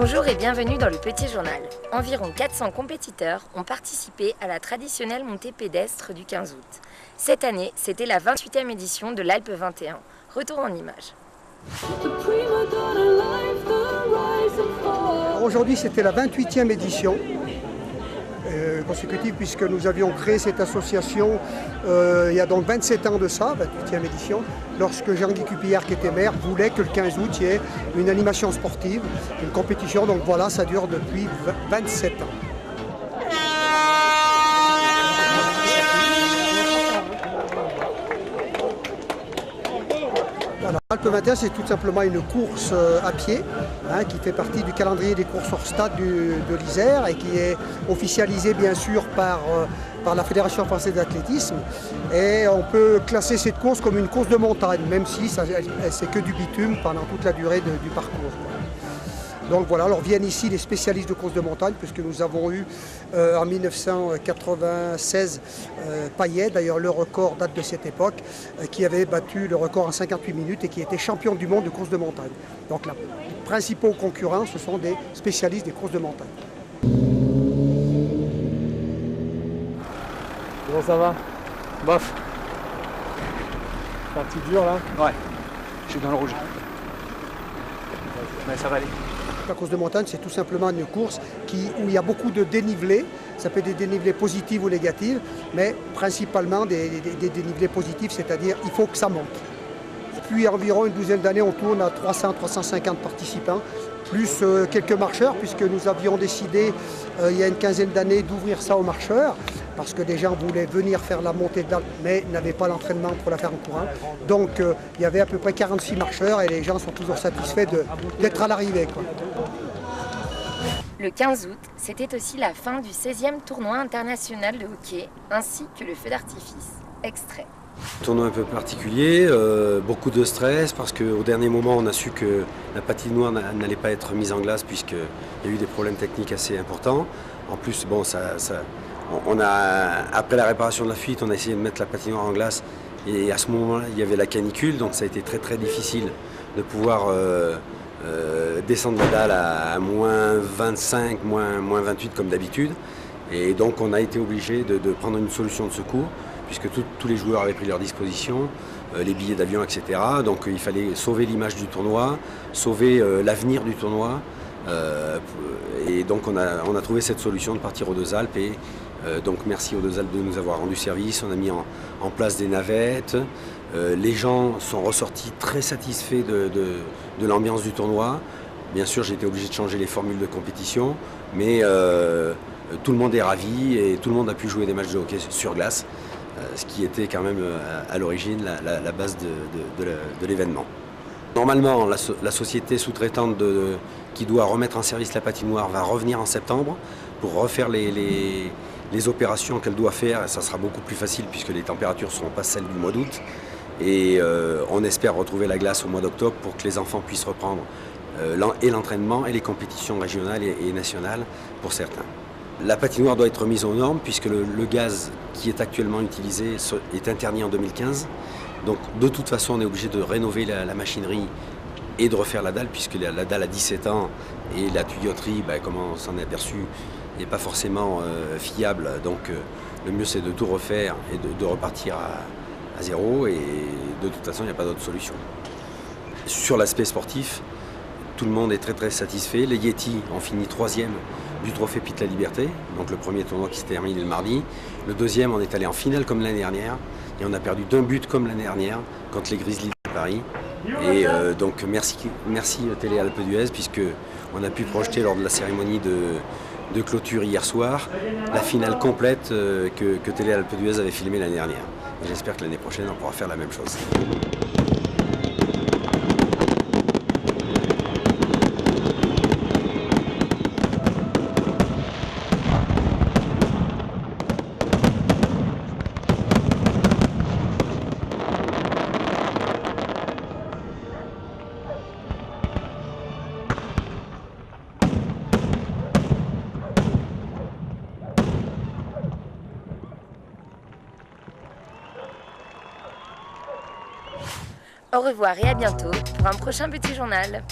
Bonjour et bienvenue dans le Petit Journal. Environ 400 compétiteurs ont participé à la traditionnelle montée pédestre du 15 août. Cette année, c'était la 28e édition de l'Alpe 21. Retour en images. Aujourd'hui, c'était la 28e édition consécutive puisque nous avions créé cette association il y a donc 27 ans de ça, 28e édition, lorsque Jean-Guy Cupillard, qui était maire, voulait que le 15 août, il y ait une animation sportive, une compétition. Donc voilà, ça dure depuis 27 ans. L'Alpe 21, c'est tout simplement une course à pied qui fait partie du calendrier des courses hors stade de l'Isère et qui est officialisée bien sûr par la Fédération française d'athlétisme. Et on peut classer cette course comme une course de montagne, même si c'est que du bitume pendant toute la durée du parcours. Donc voilà, alors viennent ici les spécialistes de course de montagne, puisque nous avons eu en 1996 Payet, d'ailleurs le record date de cette époque, qui avait battu le record en 58 minutes et qui était champion du monde de course de montagne. Donc les principaux concurrents, ce sont des spécialistes des courses de montagne. Comment ça va? Bof. Partie dure là? Ouais, je suis dans le rouge. Mais ça va aller. La course de montagne, c'est tout simplement une course où il y a beaucoup de dénivelés. Ça peut être des dénivelés positifs ou négatifs, mais principalement des dénivelés positifs, c'est-à-dire il faut que ça monte. Depuis environ une douzaine d'années, on tourne à 300-350 participants, plus quelques marcheurs, puisque nous avions décidé il y a une quinzaine d'années d'ouvrir ça aux marcheurs, parce que des gens voulaient venir faire la montée de l'Alpe, mais n'avaient pas l'entraînement pour la faire en courant. Donc il y avait à peu près 46 marcheurs et les gens sont toujours satisfaits d'être à l'arrivée. Le 15 août, c'était aussi la fin du 16e tournoi international de hockey, ainsi que le feu d'artifice. Extrait. Tournoi un peu particulier, beaucoup de stress parce qu'au dernier moment on a su que la patinoire n'allait pas être mise en glace puisqu'il y a eu des problèmes techniques assez importants. En plus, bon, après la réparation de la fuite, on a essayé de mettre la patinoire en glace et à ce moment-là il y avait la canicule, donc ça a été très très difficile de pouvoir descendre la dalle à moins 25, moins 28 comme d'habitude. Et donc on a été obligé de prendre une solution de secours, puisque tous les joueurs avaient pris leur disposition, les billets d'avion, etc. Donc il fallait sauver l'image du tournoi, sauver l'avenir du tournoi. Et donc on a trouvé cette solution de partir aux Deux Alpes. Et donc merci aux Deux Alpes de nous avoir rendu service. On a mis en place des navettes. Les gens sont ressortis très satisfaits de l'ambiance du tournoi. Bien sûr, j'ai été obligé de changer les formules de compétition, mais tout le monde est ravi et tout le monde a pu jouer des matchs de hockey sur glace, ce qui était quand même à l'origine la base de l'événement. Normalement, la société sous-traitante qui doit remettre en service la patinoire va revenir en septembre pour refaire les opérations qu'elle doit faire. Ça sera beaucoup plus facile puisque les températures ne seront pas celles du mois d'août. Et on espère retrouver la glace au mois d'octobre pour que les enfants puissent reprendre et l'entraînement et les compétitions régionales et nationales pour certains. La patinoire doit être mise aux normes puisque le gaz qui est actuellement utilisé est interdit en 2015. Donc de toute façon on est obligé de rénover la machinerie et de refaire la dalle puisque la dalle a 17 ans et la tuyauterie, comme on s'en est aperçu, n'est pas forcément fiable. Donc le mieux c'est de tout refaire et de repartir à zéro et de toute façon il n'y a pas d'autre solution. Sur l'aspect sportif, tout le monde est très très satisfait. Les Yeti ont fini 3e du trophée Pitt La Liberté, donc le premier tournoi qui s'est terminé le mardi. Le deuxième, on est allé en finale comme l'année dernière et on a perdu d'un but comme l'année dernière contre les Grizzlies de Paris. Et donc merci Télé Alpe d'Huez puisque on a pu projeter lors de la cérémonie de clôture hier soir la finale complète que Télé Alpe d'Huez avait filmée l'année dernière. Et j'espère que l'année prochaine on pourra faire la même chose. Au revoir et à bientôt pour un prochain Petit Journal.